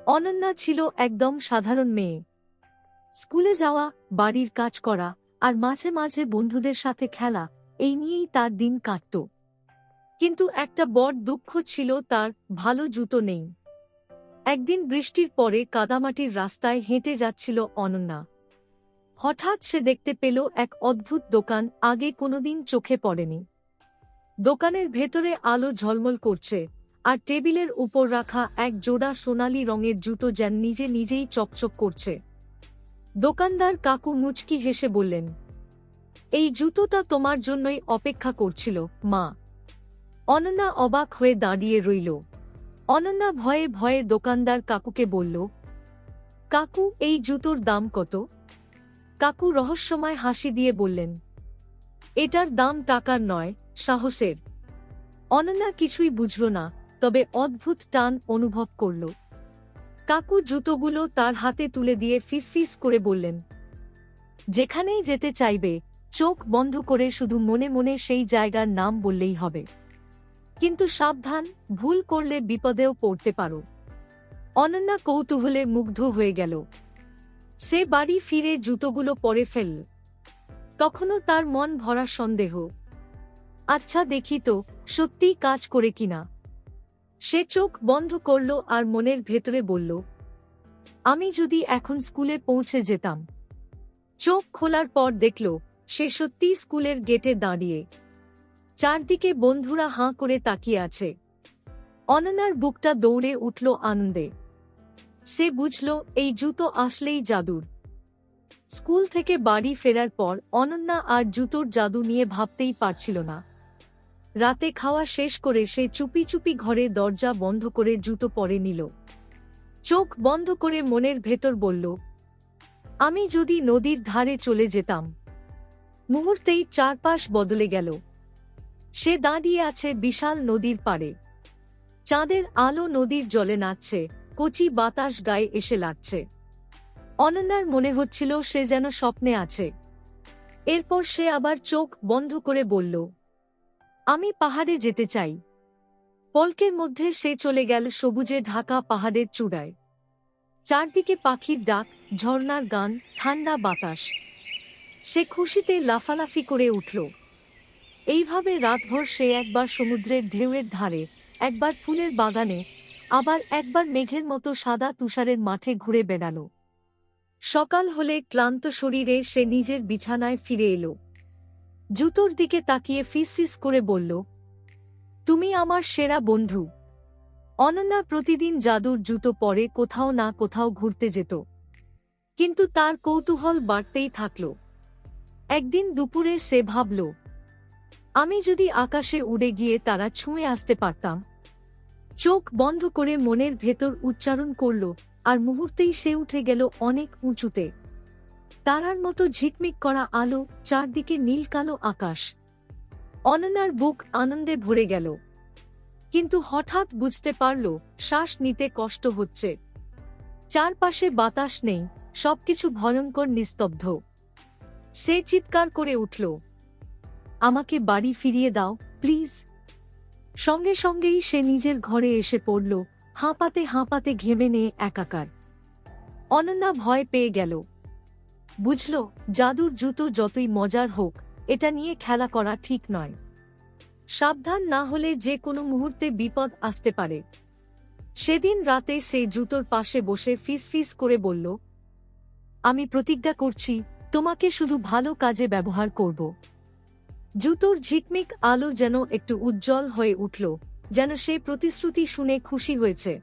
অনন্যা ছিল একদম সাধারণ মেয়ে। স্কুলে যাওয়া, বাড়ির কাজ করা আর মাঝে মাঝে বন্ধুদের সাথে খেলা, এই নিয়েই তার দিন কাটত। কিন্তু একটা বড় দুঃখ ছিল, তার ভালো জুতো নেই। একদিন বৃষ্টির পরে কাদামাটির রাস্তায় হেঁটে যাচ্ছিল অনন্যা। হঠাৎ সে দেখতে পেল এক অদ্ভুত দোকান, আগে কোনোদিন চোখে পড়েনি। দোকানের ভেতরে আলো ঝলমল করছে, আর টেবিলের উপর রাখা এক জোড়া সোনালি রঙের জুতো যেন নিজে নিজেই চকচক করছে। দোকানদার কাকু মুচকি হেসে বললেন, এই জুতোটা তোমার জন্যই অপেক্ষা করছিল, মা। অনন্যা অবাক হয়ে দাঁড়িয়ে রইল। অনন্যা ভয়ে ভয়ে দোকানদার কাকুকে বলল, কাকু, এই জুতোর দাম কত? কাকু রহস্যময় হাসি দিয়ে বললেন, এটার দাম টাকার নয়, সাহসের। অনন্যা কিছুই বুঝল না, তবে অদ্ভুত টান অনুভব করল। কাকু জুতোগুলো তার হাতে তুলে দিয়ে ফিসফিস করে বললেন, যেখানেই যেতে চাইবে, চোখ বন্ধ করে শুধু মনে মনে সেই জায়গার নাম বললেই হবে। কিন্তু সাবধান, ভুল করলে বিপদেও পড়তে পারো। অনন্যা কৌতূহলে মুগ্ধ হয়ে গেল। সে বাড়ি ফিরে জুতোগুলো পরে ফেলল। তখনও তার মন ভরা সন্দেহ। আচ্ছা দেখি তো, সত্যিই কাজ করে কিনা। সে চোখ বন্ধ করল আর মনের ভেতরে বলল, আমি যদি এখন স্কুলে পৌঁছে যেতাম। চোখ খোলার পর দেখল, সে সত্যিই স্কুলের গেটে দাঁড়িয়ে। চারদিকে বন্ধুরা হাঁ করে তাকিয়ে আছে। অনন্যার বুকটা দৌড়ে উঠল আনন্দে। সে বুঝল, এই জুতো আসলেই জাদুর। স্কুল থেকে বাড়ি ফেরার পর অনন্যা আর জুতোর জাদু নিয়ে ভাবতেই পারছিল না। রাতে খাওয়া শেষ করে সে চুপি চুপি ঘরে দরজা বন্ধ করে জুতো পরে নিল। চোখ বন্ধ করে মনের ভেতর বলল, আমি যদি নদীর ধারে চলে যেতাম। মুহূর্তেই চারপাশ বদলে গেল। সে দাঁড়িয়ে আছে বিশাল নদীর পাড়ে। চাঁদের আলো নদীর জলে নাচছে, কচি বাতাস গায়ে এসে লাগছে। অনন্যার মনে হচ্ছিল সে যেন স্বপ্নে আছে। এরপর সে আবার চোখ বন্ধ করে বলল, আমি পাহাড়ে যেতে চাই। পলকের মধ্যে সে চলে গেল সবুজে ঢাকা পাহাড়ের চূড়ায়। চারদিকে পাখির ডাক, ঝর্ণার গান, ঠান্ডা বাতাস। সে খুশিতে লাফালাফি করে উঠল। এইভাবে রাতভর সে একবার সমুদ্রের ঢেউয়ের ধারে, একবার ফুলের বাগানে, আবার একবার মেঘের মতো সাদা তুষারের মাঠে ঘুরে বেড়াল। সকাল হলে ক্লান্ত শরীরে সে নিজের বিছানায় ফিরে এলো। জুতোর দিকে তাকিয়ে ফিসফিস করে বলল, তুমি আমার সেরা বন্ধু। অনন্যা প্রতিদিন জাদুর জুতো পরে কোথাও না কোথাও ঘুরতে যেত। কিন্তু তার কৌতূহল বাড়তেই থাকল। একদিন দুপুরে সে ভাবল, আমি যদি আকাশে উড়ে গিয়ে তারা ছুঁয়ে আসতে পারতাম। চোখ বন্ধ করে মনের ভেতর উচ্চারণ করল, আর মুহূর্তেই সে উঠে গেল অনেক উঁচুতে। তারার মতো ঝিকমিক করা আলো, চারদিকে নীল কালো আকাশ। অনন্যার বুক আনন্দে ভরে গেল। কিন্তু হঠাৎ বুঝতে পারল, শ্বাস নিতে কষ্ট হচ্ছে। চারপাশে বাতাস নেই, সবকিছু ভয়ঙ্কর নিস্তব্ধ। সে চিৎকার করে উঠল, আমাকে বাড়ি ফিরিয়ে দাও, প্লিজ। সঙ্গে সঙ্গেই সে নিজের ঘরে এসে পড়ল, হাঁপাতে হাঁপাতে ঘেমে নিয়ে একাকার। অনন্যা ভয় পেয়ে গেল। বুঝল, জাদুর জুতো যতই মজার হোক, এটা নিয়ে খেলা করা ঠিক নয়। সাবধান না হলে যে কোনো মুহূর্তে বিপদ আসতে পারে। সেদিন রাতে সে জুতোর পাশে বসে ফিসফিস করে বলল, আমি প্রতিজ্ঞা করছি, তোমাকে শুধু ভালো কাজে ব্যবহার করব। জুতোর ঝিকমিক আলো যেন একটু উজ্জ্বল হয়ে উঠল, যেন সে প্রতিশ্রুতি শুনে খুশি হয়েছে।